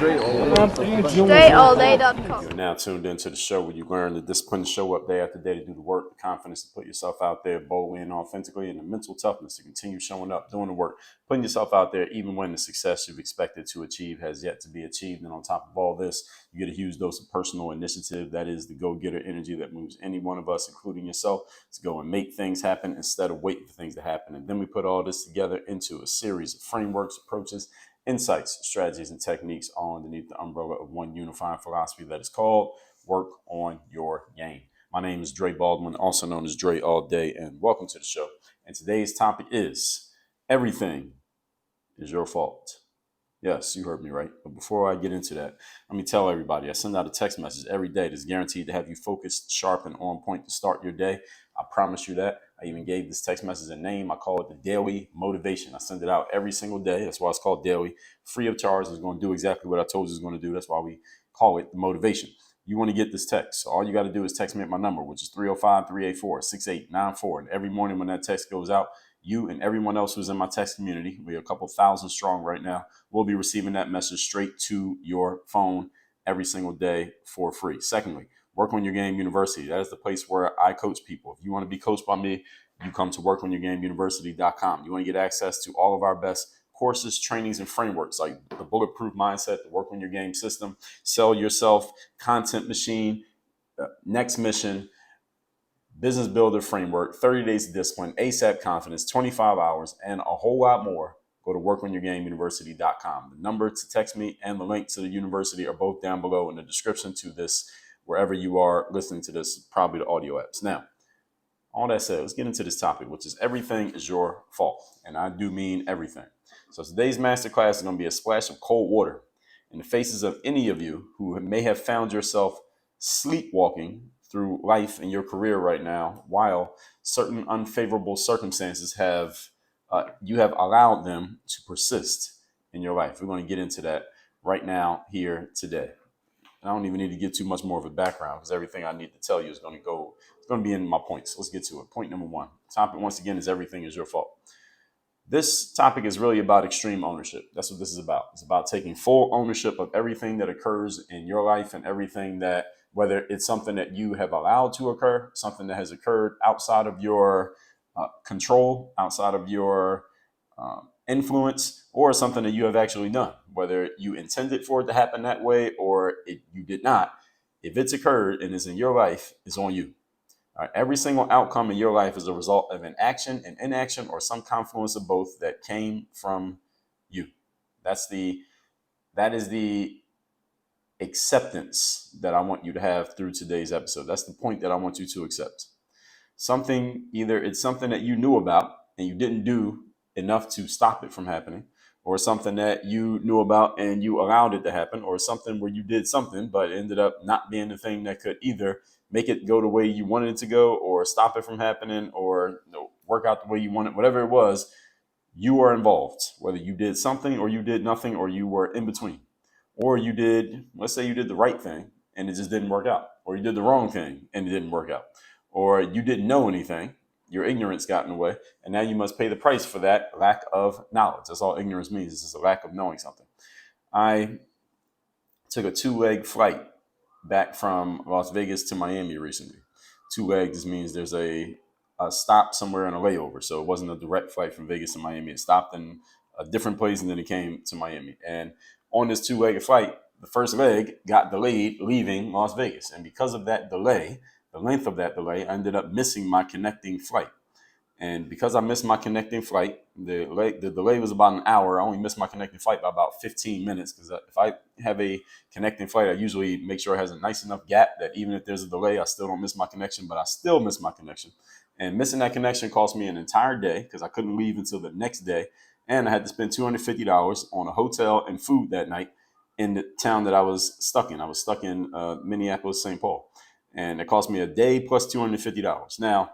StrayAllDay.com. You're now tuned into the show where you learn the discipline to show up day after day to do the work, the confidence to put yourself out there boldly and authentically, and the mental toughness to continue showing up, doing the work, putting yourself out there even when the success you've expected to achieve has yet to be achieved. And on top of all this, you get a huge dose of personal initiative. That is the go-getter energy that moves any one of us, including yourself, to go and make things happen instead of waiting for things to happen. And then we put all this together into a series of frameworks, approaches, insights, strategies, and techniques all underneath the umbrella of one unifying philosophy that is called work on your game. My name is Dre Baldwin, also known as Dre All Day, and welcome to the show. And today's topic is everything is your fault. Yes, you heard me right. But before I get into that, let me tell everybody, I send out a text message every day that's guaranteed to have you focused, sharp, and on point to start your day. I promise you that. I even gave this text message a name. I call it the Daily Motivation. I send it out every single day. That's why it's called Daily. Free of charge. It's going to do exactly what I told you it's going to do. That's why we call it the motivation. You want to get this text. So all you got to do is text me at my number, which is 305-384-6894. And every morning when that text goes out, you and everyone else who's in my text community, we're a couple thousand strong right now, will be receiving that message straight to your phone every single day for free. Secondly, Work on Your Game University. That is the place where I coach people. If you want to be coached by me, you come to workonyourgameuniversity.com. You want to get access to all of our best courses, trainings, and frameworks like the Bulletproof Mindset, the Work on Your Game system, Sell Yourself, Content Machine, Next Mission, Business Builder Framework, 30 Days of Discipline, ASAP Confidence, 25 hours, and a whole lot more. Go to workonyourgameuniversity.com. The number to text me and the link to the university are both down below in the description to this, wherever you are listening to this, probably the audio apps. Now, all that said, let's get into this topic, which is everything is your fault. And I do mean everything. So today's masterclass is going to be a splash of cold water in the faces of any of you who may have found yourself sleepwalking through life and your career right now, while certain unfavorable circumstances you have allowed them to persist in your life. We're going to get into that right now here today. And I don't even need to give too much more of a background because everything I need to tell you is going to be in my points. Let's get to it. Point number one. Topic, once again, is everything is your fault. This topic is really about extreme ownership. That's what this is about. It's about taking full ownership of everything that occurs in your life and everything that, whether it's something that you have allowed to occur, something that has occurred outside of your control, outside of your influence, or something that you have actually done, whether you intended for it to happen that way or you did not. If it's occurred and is in your life, it's on you. All right, every single outcome in your life is a result of an action, an inaction, or some confluence of both that came from you. That is the acceptance that I want you to have through today's episode. That's the point that I want you to accept. Either it's something that you knew about and you didn't do enough to stop it from happening, or something that you knew about and you allowed it to happen, or something where you did something but ended up not being the thing that could either make it go the way you wanted it to go, or stop it from happening, or work out the way you wanted. Whatever it was, you are involved. Whether you did something or you did nothing, or you were in between, or let's say you did the right thing and it just didn't work out, or you did the wrong thing and it didn't work out, or you didn't know anything. Your ignorance got in the way, and now you must pay the price for that lack of knowledge. That's all ignorance means. It's just a lack of knowing something. I took a 2-leg flight back from Las Vegas to Miami recently. 2 legs means there's a stop somewhere in a layover. So it wasn't a direct flight from Vegas to Miami. It stopped in a different place and then it came to Miami. And on this 2-legged flight, the first leg got delayed leaving Las Vegas. And because of that delay, the length of that delay, I ended up missing my connecting flight. And because I missed my connecting flight, the delay was about an hour. I only missed my connecting flight by about 15 minutes because if I have a connecting flight, I usually make sure it has a nice enough gap that even if there's a delay, I still don't miss my connection, but I still miss my connection. And missing that connection cost me an entire day because I couldn't leave until the next day. And I had to spend $250 on a hotel and food that night in the town that I was stuck in. I was stuck in Minneapolis, St. Paul. And it cost me a day plus $250. Now,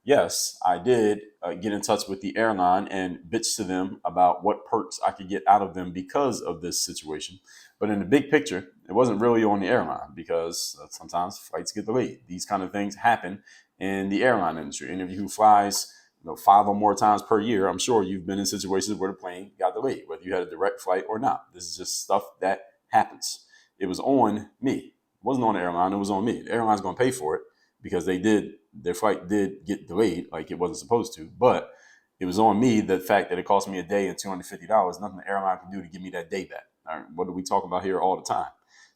yes, I did get in touch with the airline and bitch to them about what perks I could get out of them because of this situation. But in the big picture, it wasn't really on the airline because sometimes flights get delayed. These kind of things happen in the airline industry. Any of you who flies 5 or more times per year, I'm sure you've been in situations where the plane got delayed, whether you had a direct flight or not. This is just stuff that happens. It was on me. It wasn't on the airline. It was on me. The airline's going to pay for it because their flight did get delayed like it wasn't supposed to. But it was on me, the fact that it cost me a day and $250, nothing the airline can do to give me that day back. All right, what do we talk about here all the time?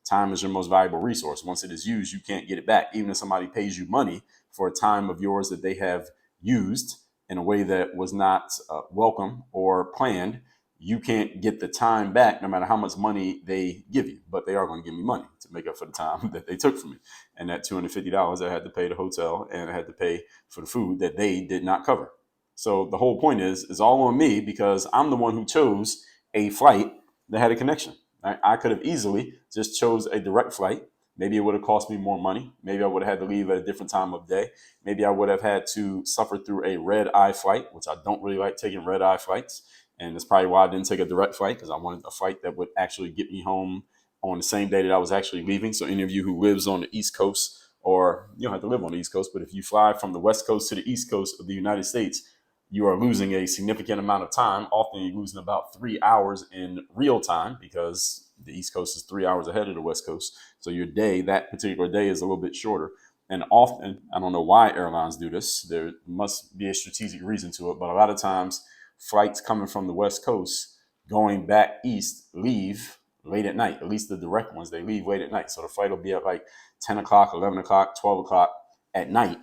Time is your most valuable resource. Once it is used, you can't get it back. Even if somebody pays you money for a time of yours that they have used in a way that was not welcome or planned, you can't get the time back no matter how much money they give you. But they are going to give me money to make up for the time that they took from me. And that $250, I had to pay the hotel and I had to pay for the food that they did not cover. So the whole point is, it's all on me because I'm the one who chose a flight that had a connection. I could have easily just chose a direct flight. Maybe it would have cost me more money. Maybe I would have had to leave at a different time of day. Maybe I would have had to suffer through a red eye flight, which I don't really like taking red eye flights. And that's probably why I didn't take a direct flight, because I wanted a flight that would actually get me home on the same day that I was actually leaving. So any of you who lives on the East Coast, or you don't have to live on the East Coast, but if you fly from the West Coast to the East Coast of the United States, you are losing a significant amount of time. Often you're losing about 3 hours in real time because the East Coast is 3 hours ahead of the West Coast. So your day, that particular day, is a little bit shorter. And often, I don't know why airlines do this. There must be a strategic reason to it. But a lot of times, flights coming from the West Coast going back east leave late at night. At least the direct ones, they leave late at night. So the flight will be at like 10 o'clock, 11 o'clock, 12 o'clock at night.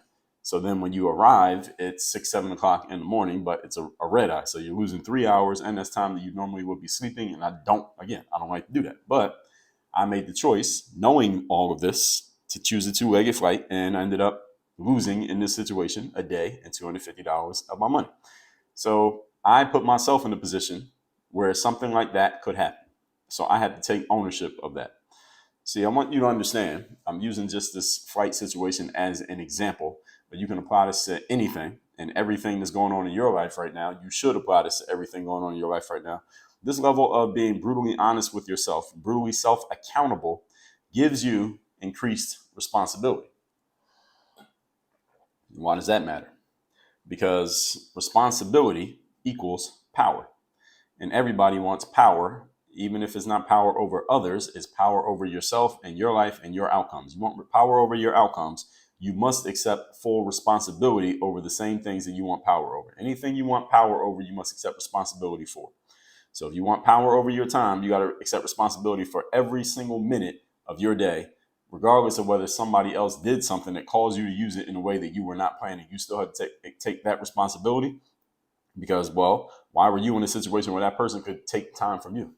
So then when you arrive, it's 6, 7 o'clock in the morning, but it's a red eye. So you're losing 3 hours, and that's time that you normally would be sleeping. And I don't like to do that. But I made the choice, knowing all of this, to choose a two-legged flight, and I ended up losing, in this situation, a day and $250 of my money. So I put myself in a position where something like that could happen. So I had to take ownership of that. See, I want you to understand, I'm using just this flight situation as an example, but you can apply this to anything and everything that's going on in your life right now. You should apply this to everything going on in your life right now. This level of being brutally honest with yourself, brutally self-accountable, gives you increased responsibility. Why does that matter? Because responsibility equals power. And everybody wants power, even if it's not power over others, it's power over yourself and your life and your outcomes. You want power over your outcomes, you must accept full responsibility over the same things that you want power over. Anything you want power over, you must accept responsibility for. So if you want power over your time, you got to accept responsibility for every single minute of your day, regardless of whether somebody else did something that caused you to use it in a way that you were not planning. You still have to take that responsibility, because, well, why were you in a situation where that person could take time from you,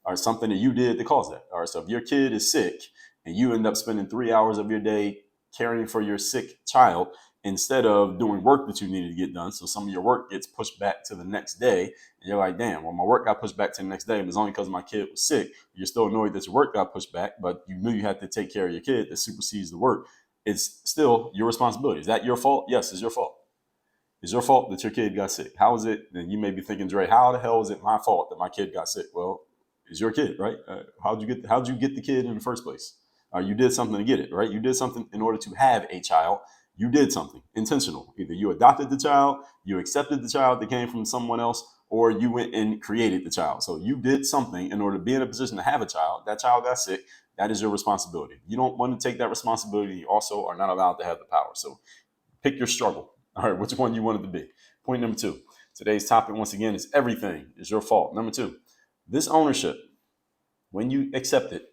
or something that you did to cause that? All right, so if your kid is sick and you end up spending 3 hours of your day caring for your sick child instead of doing work that you needed to get done, so some of your work gets pushed back to the next day, and you're like, damn, well, my work got pushed back to the next day, but it's only because my kid was sick. You're still annoyed that your work got pushed back, but you knew you had to take care of your kid. That supersedes the work. It's still your responsibility. Is that your fault? Yes, it's your fault. It's your fault that your kid got sick. How is it? And you may be thinking, Dre, how the hell is it my fault that my kid got sick? Well, it's your kid, right? How'd you get the kid in the first place? You did something to get it, right? You did something in order to have a child. You did something intentional. Either you adopted the child, you accepted the child that came from someone else, or you went and created the child. So you did something in order to be in a position to have a child. That child got sick. That is your responsibility. You don't want to take that responsibility. You also are not allowed to have the power. So pick your struggle. All right, which one you want it to be. Point number 2. Today's topic, once again, is everything is your fault. Number 2, this ownership, when you accept it,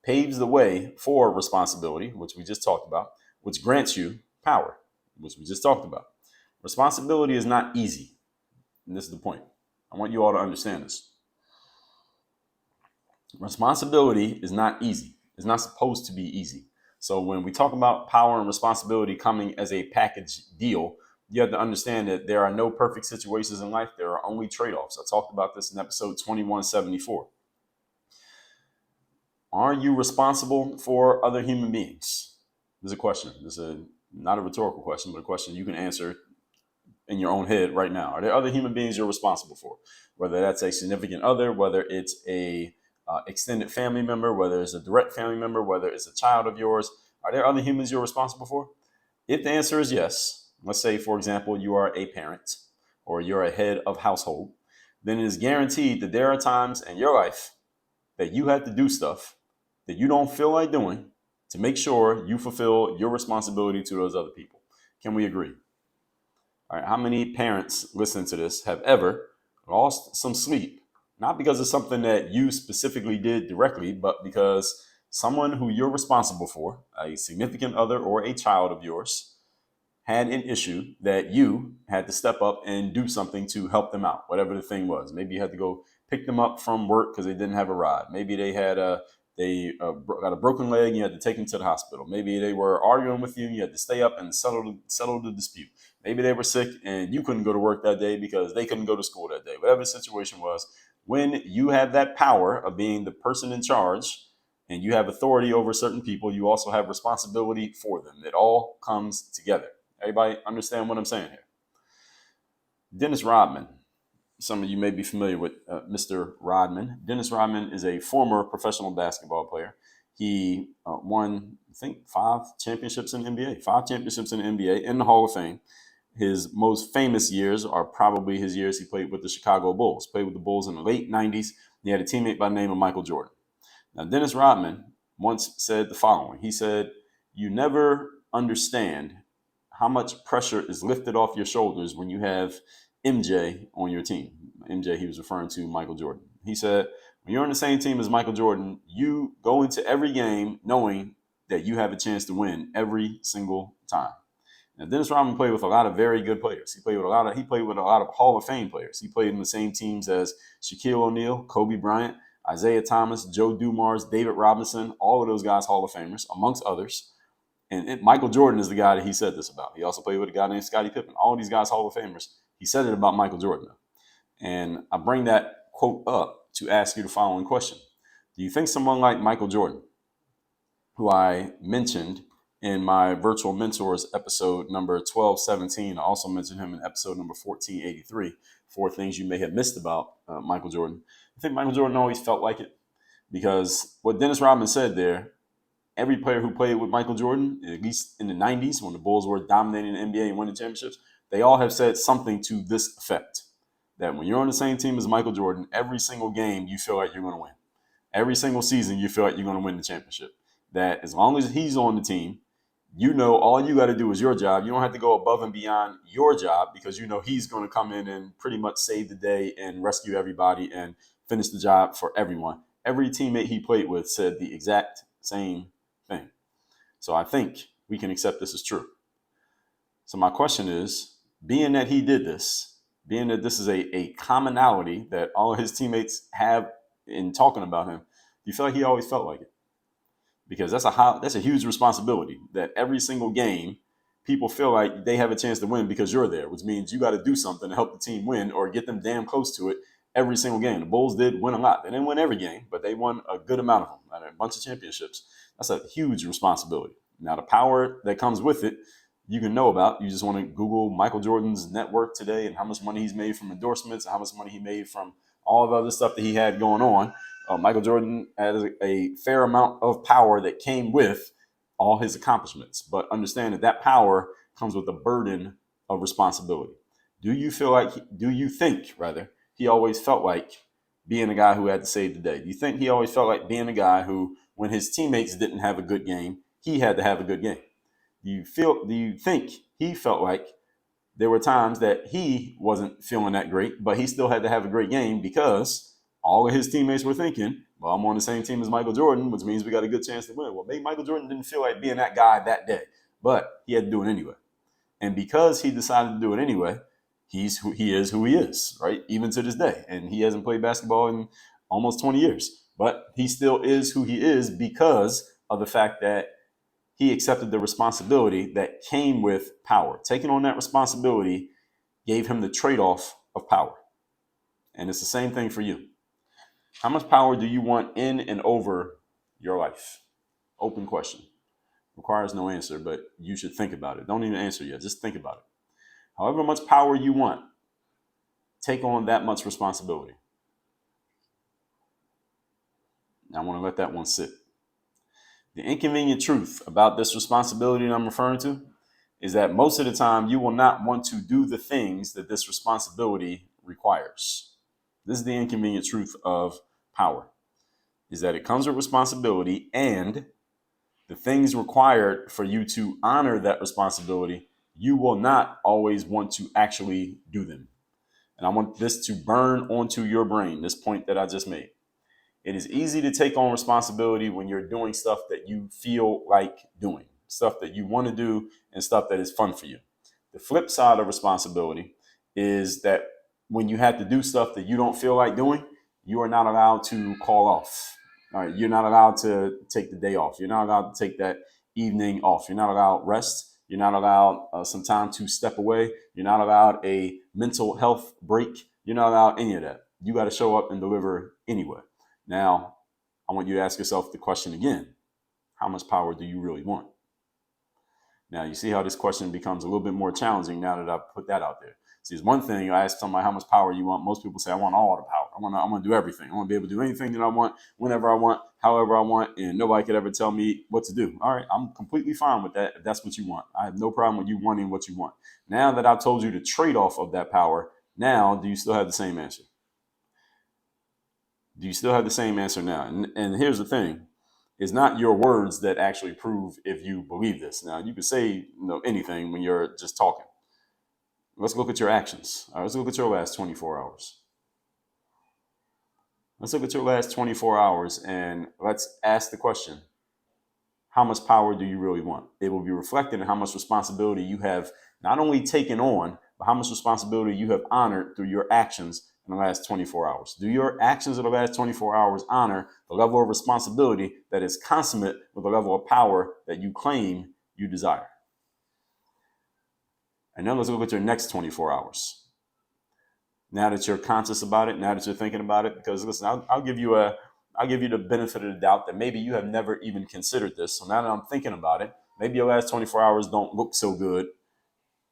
paves the way for responsibility, which we just talked about, which grants you power, which we just talked about. Responsibility is not easy. And this is the point. I want you all to understand this. Responsibility is not easy. It's not supposed to be easy. So when we talk about power and responsibility coming as a package deal, you have to understand that there are no perfect situations in life. There are only trade-offs. I talked about this in episode 2174. Are you responsible for other human beings? This is a question. This is not a rhetorical question, but a question you can answer in your own head right now. Are there other human beings you're responsible for? Whether that's a significant other, whether it's a extended family member, whether it's a direct family member, whether it's a child of yours, are there other humans you're responsible for? If the answer is yes, let's say, for example, you are a parent or you're a head of household, then it is guaranteed that there are times in your life that you have to do stuff that you don't feel like doing to make sure you fulfill your responsibility to those other people? Can we agree? All right, how many parents listening to this have ever lost some sleep, not because of something that you specifically did directly, but because someone who you're responsible for, a significant other or a child of yours, had an issue that you had to step up and do something to help them out, whatever the thing was. Maybe you had to go pick them up from work because they didn't have a ride. Maybe they had got a broken leg and you had to take them to the hospital. Maybe they were arguing with you and you had to stay up and settle the dispute. Maybe they were sick and you couldn't go to work that day because they couldn't go to school that day. Whatever the situation was, when you have that power of being the person in charge and you have authority over certain people, you also have responsibility for them. It all comes together. Everybody understand what I'm saying here? Dennis Rodman. Some of you may be familiar with Mr. Rodman. Dennis Rodman is a former professional basketball player. He won, I think, 5 championships in the NBA, 5 championships in the NBA in the Hall of Fame. His most famous years are probably his years he played with the Chicago Bulls, played with the Bulls in the late 90s. He had a teammate by the name of Michael Jordan. Now, Dennis Rodman once said the following. He said, "You never understand how much pressure is lifted off your shoulders when you have MJ on your team." MJ, he was referring to Michael Jordan. He said, when you're on the same team as Michael Jordan, you go into every game knowing that you have a chance to win every single time. Now, Dennis Rodman played with a lot of very good players. He played with a lot of Hall of Fame players. He played in the same teams as Shaquille O'Neal, Kobe Bryant, Isaiah Thomas, Joe Dumars, David Robinson, all of those guys Hall of Famers, amongst others. And Michael Jordan is the guy that he said this about. He also played with a guy named Scottie Pippen. All of these guys Hall of Famers. He said it about Michael Jordan. And I bring that quote up to ask you the following question. Do you think someone like Michael Jordan, who I mentioned in my Virtual Mentors episode number 1217, I also mentioned him in episode number 1483, 4 things you may have missed about Michael Jordan. I think Michael Jordan always felt like it, because what Dennis Rodman said there, every player who played with Michael Jordan, at least in the 90s when the Bulls were dominating the NBA and winning championships, they all have said something to this effect, that when you're on the same team as Michael Jordan, every single game you feel like you're going to win. Every single season you feel like you're going to win the championship. That as long as he's on the team, you know all you got to do is your job. You don't have to go above and beyond your job because you know he's going to come in and pretty much save the day and rescue everybody and finish the job for everyone. Every teammate he played with said the exact same thing. So I think we can accept this as true. So my question is, being that he did this, being that this is a commonality that all of his teammates have in talking about him, do you feel like he always felt like it? Because that's a huge responsibility, that every single game people feel like they have a chance to win because you're there, which means you got to do something to help the team win or get them damn close to it every single game. The Bulls did win a lot. They didn't win every game, but they won a good amount of them, and a bunch of championships. That's a huge responsibility. Now, the power that comes with it, you can know about. You just want to Google Michael Jordan's net worth today and how much money he's made from endorsements and how much money he made from all the other stuff that he had going on. Michael Jordan has a fair amount of power that came with all his accomplishments, but understand that power comes with a burden of responsibility. Do you think he always felt like being a guy who had to save the day? Do you think he always felt like being a guy who, when his teammates didn't have a good game, he had to have a good game? Do you think he felt like there were times that he wasn't feeling that great, but he still had to have a great game because all of his teammates were thinking, well, I'm on the same team as Michael Jordan, which means we got a good chance to win. Well, maybe Michael Jordan didn't feel like being that guy that day, but he had to do it anyway. And because he decided to do it anyway, he is who he is, right? Even to this day. And he hasn't played basketball in almost 20 years, but he still is who he is because of the fact that he accepted the responsibility that came with power. Taking on that responsibility gave him the trade-off of power. And it's the same thing for you. How much power do you want in and over your life? Open question. Requires no answer, but you should think about it. Don't even answer yet. Just think about it. However much power you want, take on that much responsibility. Now, I want to let that one sit. The inconvenient truth about this responsibility that I'm referring to is that most of the time you will not want to do the things that this responsibility requires. This is the inconvenient truth of power. is that it comes with responsibility, and the things required for you to honor that responsibility, you will not always want to actually do them. And I want this to burn onto your brain, this point that I just made. It is easy to take on responsibility when you're doing stuff that you feel like doing, stuff that you want to do, and stuff that is fun for you. The flip side of responsibility is that when you have to do stuff that you don't feel like doing, you are not allowed to call off. All right, you're not allowed to take the day off. You're not allowed to take that evening off. You're not allowed rest. You're not allowed some time to step away. You're not allowed a mental health break. You're not allowed any of that. You got to show up and deliver anyway. Now, I want you to ask yourself the question again. How much power do you really want? Now, you see how this question becomes a little bit more challenging now that I've put that out there. See, it's one thing, I ask somebody how much power you want. Most people say, I want all the power. I want to do everything. I want to be able to do anything that I want, whenever I want, however I want, and nobody could ever tell me what to do. All right, I'm completely fine with that if that's what you want. I have no problem with you wanting what you want. Now that I've told you the trade-off of that power, now do you still have the same answer? Do you still have the same answer now? And here's the thing. It's not your words that actually prove if you believe this. Now, you can say anything when you're just talking. Let's look at your actions. All right, let's look at your last 24 hours. Let's look at your last 24 hours and let's ask the question, how much power do you really want? It will be reflected in how much responsibility you have not only taken on, but how much responsibility you have honored through your actions in the last 24 hours. Do your actions of the last 24 hours honor the level of responsibility that is consummate with the level of power that you claim you desire? And then let's look at your next 24 hours. Now that you're conscious about it, now that you're thinking about it, because listen, I'll give you the benefit of the doubt that maybe you have never even considered this. So now that I'm thinking about it, maybe your last 24 hours don't look so good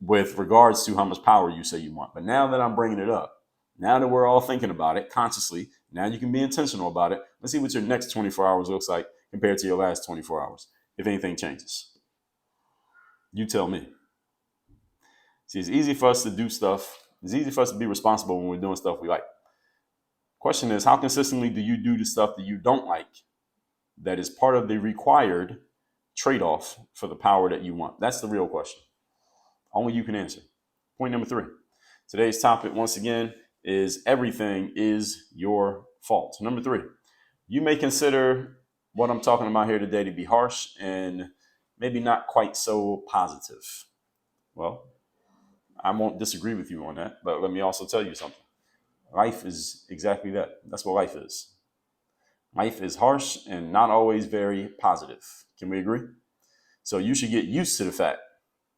with regards to how much power you say you want. But now that I'm bringing it up, now that we're all thinking about it consciously, now you can be intentional about it. Let's see what your next 24 hours looks like compared to your last 24 hours, if anything changes. You tell me. See, it's easy for us to do stuff. It's easy for us to be responsible when we're doing stuff we like. Question is, how consistently do you do the stuff that you don't like that is part of the required trade-off for the power that you want? That's the real question. Only you can answer. Point number 3. Today's topic, once again, is everything is your fault. Number 3, you may consider what I'm talking about here today to be harsh and maybe not quite so positive. Well, I won't disagree with you on that, but let me also tell you something. Life is exactly that. That's what life is. Life is harsh and not always very positive. Can we agree? So you should get used to the fact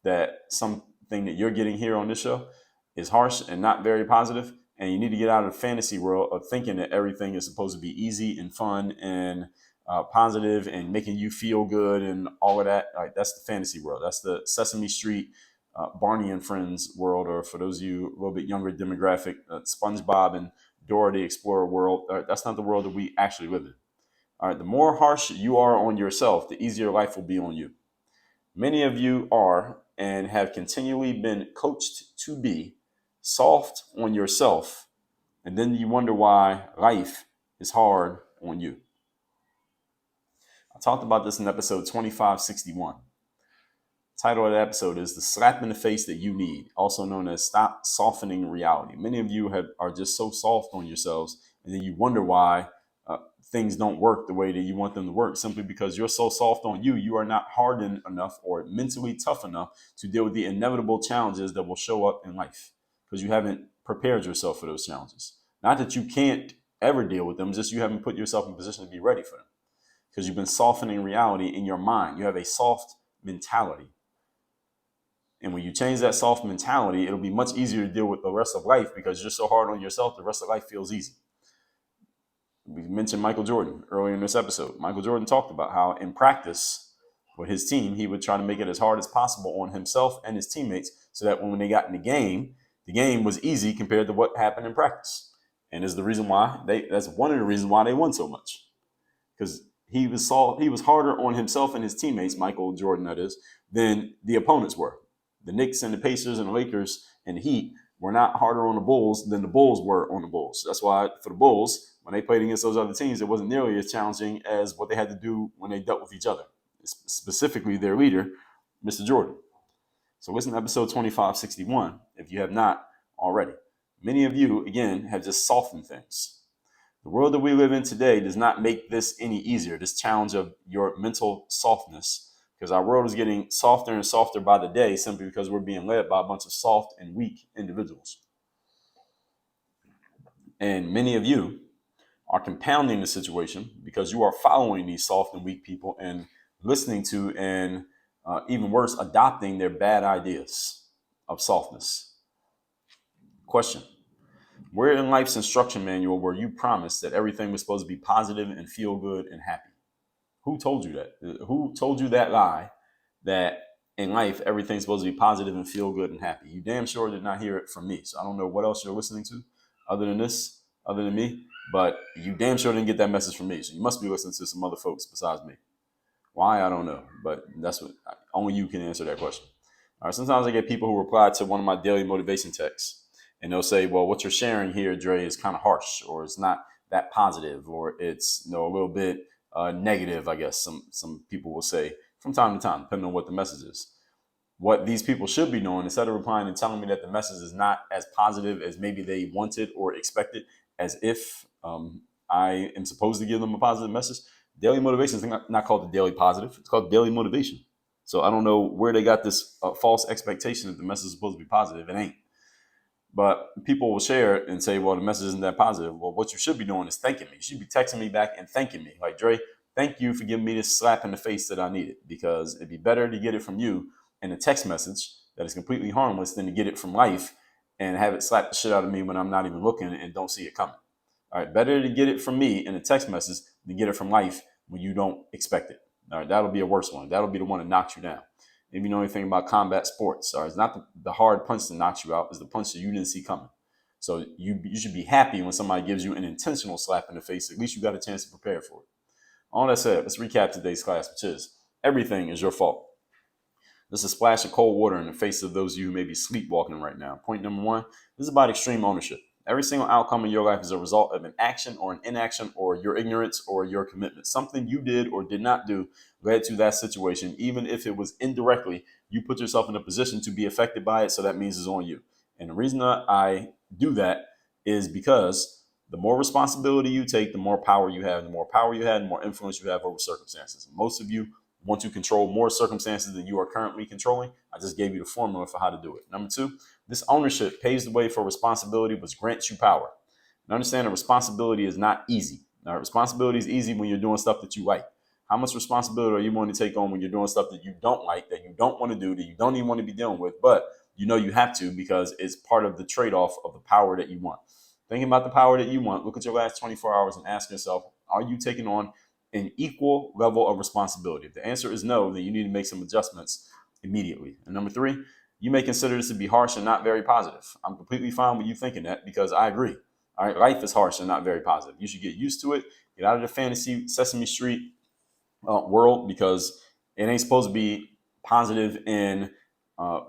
that something that you're getting here on this show is harsh and not very positive, and you need to get out of the fantasy world of thinking that everything is supposed to be easy and fun and positive and making you feel good and all of that. All right, that's the fantasy world. That's the Sesame Street, Barney and Friends world, or for those of you a little bit younger demographic, SpongeBob and Dora the Explorer world. That's not the world that we actually live in. All right, the more harsh you are on yourself, the easier life will be on you. Many of you are and have continually been coached to be soft on yourself, and then you wonder why life is hard on you. I talked about this in episode 2561. Title of the episode is The Slap in the Face That You Need, also known as Stop Softening Reality. Many of you are just so soft on yourselves, and then you wonder why things don't work the way that you want them to work, simply because you're so soft on you. You are not hardened enough or mentally tough enough to deal with the inevitable challenges that will show up in life, because you haven't prepared yourself for those challenges. Not that you can't ever deal with them, just you haven't put yourself in a position to be ready for them, because you've been softening reality in your mind. You have a soft mentality. And when you change that soft mentality, it'll be much easier to deal with the rest of life, because you're so hard on yourself, the rest of life feels easy. We mentioned Michael Jordan earlier in this episode. Michael Jordan talked about how in practice with his team, he would try to make it as hard as possible on himself and his teammates, so that when they got in the game was easy compared to what happened in practice. And is the reason why that's one of the reasons why they won so much, because he was harder on himself and his teammates, Michael Jordan that is, than the opponents were. The Knicks and the Pacers and the Lakers and the Heat were not harder on the Bulls than the Bulls were on the Bulls. That's why for the Bulls, when they played against those other teams, it wasn't nearly as challenging as what they had to do when they dealt with each other, specifically their leader, Mr. Jordan. So listen to episode 2561 if you have not already. Many of you, again, have just softened things. The world that we live in today does not make this any easier, this challenge of your mental softness, because our world is getting softer and softer by the day simply because we're being led by a bunch of soft and weak individuals. And many of you are compounding the situation because you are following these soft and weak people and listening to and even worse, adopting their bad ideas of softness. Question: where in life's instruction manual were you promised that everything was supposed to be positive and feel good and happy? Who told you that? Who told you that lie that in life everything's supposed to be positive and feel good and happy? You damn sure did not hear it from me. So I don't know what else you're listening to other than this, other than me, but you damn sure didn't get that message from me. So you must be listening to some other folks besides me. Why? I don't know, but that's what only you can answer that question. All right. Sometimes I get people who reply to one of my daily motivation texts, and they'll say, "Well, what you're sharing here, Dre, is kind of harsh, or it's not that positive, or it's a little bit negative." I guess some people will say from time to time, depending on what the message is. What these people should be doing, instead of replying and telling me that the message is not as positive as maybe they wanted or expected, as if I am supposed to give them a positive message. Daily motivation is not called the daily positive. It's called daily motivation. So I don't know where they got this false expectation that the message is supposed to be positive. It ain't. But people will share it and say, well, the message isn't that positive. Well, what you should be doing is thanking me. You should be texting me back and thanking me. Like, Dre, thank you for giving me this slap in the face that I needed, because it'd be better to get it from you in a text message that is completely harmless than to get it from life and have it slap the shit out of me when I'm not even looking and don't see it coming. All right, better to get it from me in a text message than get it from life when you don't expect it. All right, that'll be a worse one. That'll be the one that knocks you down. If you know anything about combat sports, all right, it's not the hard punch that knocks you out, it's the punch that you didn't see coming. So you should be happy when somebody gives you an intentional slap in the face. At least you got a chance to prepare for it. All that said, let's recap today's class, which is everything is your fault. This is a splash of cold water in the face of those of you who may be sleepwalking right now. Point number one, this is about extreme ownership. Every single outcome in your life is a result of an action or an inaction or your ignorance or your commitment. Something you did or did not do led to that situation. Even if it was indirectly, you put yourself in a position to be affected by it. So that means it's on you. And the reason that I do that is because the more responsibility you take, the more power you have. The more power you have, the more influence you have over circumstances. Most of you want to control more circumstances than you are currently controlling. I just gave you the formula for how to do it. Number two, this ownership paves the way for responsibility, which grants you power. And understand that responsibility is not easy. Now, responsibility is easy when you're doing stuff that you like. How much responsibility are you willing to take on when you're doing stuff that you don't like, that you don't want to do, that you don't even want to be dealing with, but you know you have to because it's part of the trade-off of the power that you want. Thinking about the power that you want, look at your last 24 hours and ask yourself, are you taking on an equal level of responsibility? If the answer is no, then you need to make some adjustments immediately. And number three, you may consider this to be harsh and not very positive. I'm completely fine with you thinking that because I agree. All right, life is harsh and not very positive. You should get used to it. Get out of the fantasy Sesame Street world, because it ain't supposed to be positive and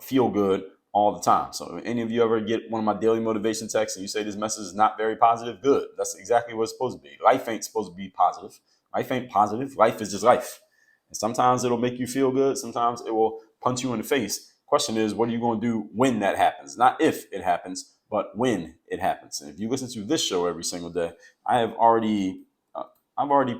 feel good all the time. So if any of you ever get one of my daily motivation texts and you say this message is not very positive, good. That's exactly what it's supposed to be. Life ain't supposed to be positive. Life ain't positive. Life is just life. And sometimes it'll make you feel good. Sometimes it will punch you in the face. Question is, what are you going to do when that happens? Not if it happens, but when it happens. And if you listen to this show every single day, I've already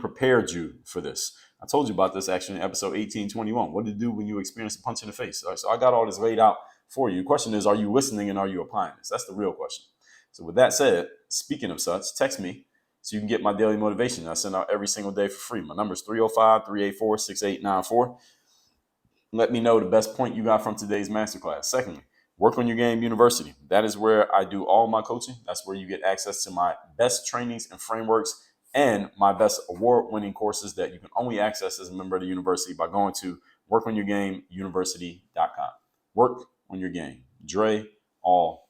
prepared you for this. I told you about this actually in episode 1821. What to do when you experience a punch in the face. All right, so I got all this laid out for you. The question is, are you listening and are you applying this? That's the real question. So with that said, speaking of such, text me so you can get my daily motivation I send out every single day for free. My number is 305-384-6894. Let me know the best point you got from today's masterclass. Secondly, Work on Your Game University. That is where I do all my coaching. That's where you get access to my best trainings and frameworks and my best award-winning courses that you can only access as a member of the university by going to workonyourgameuniversity.com. Work on your game. Dre, all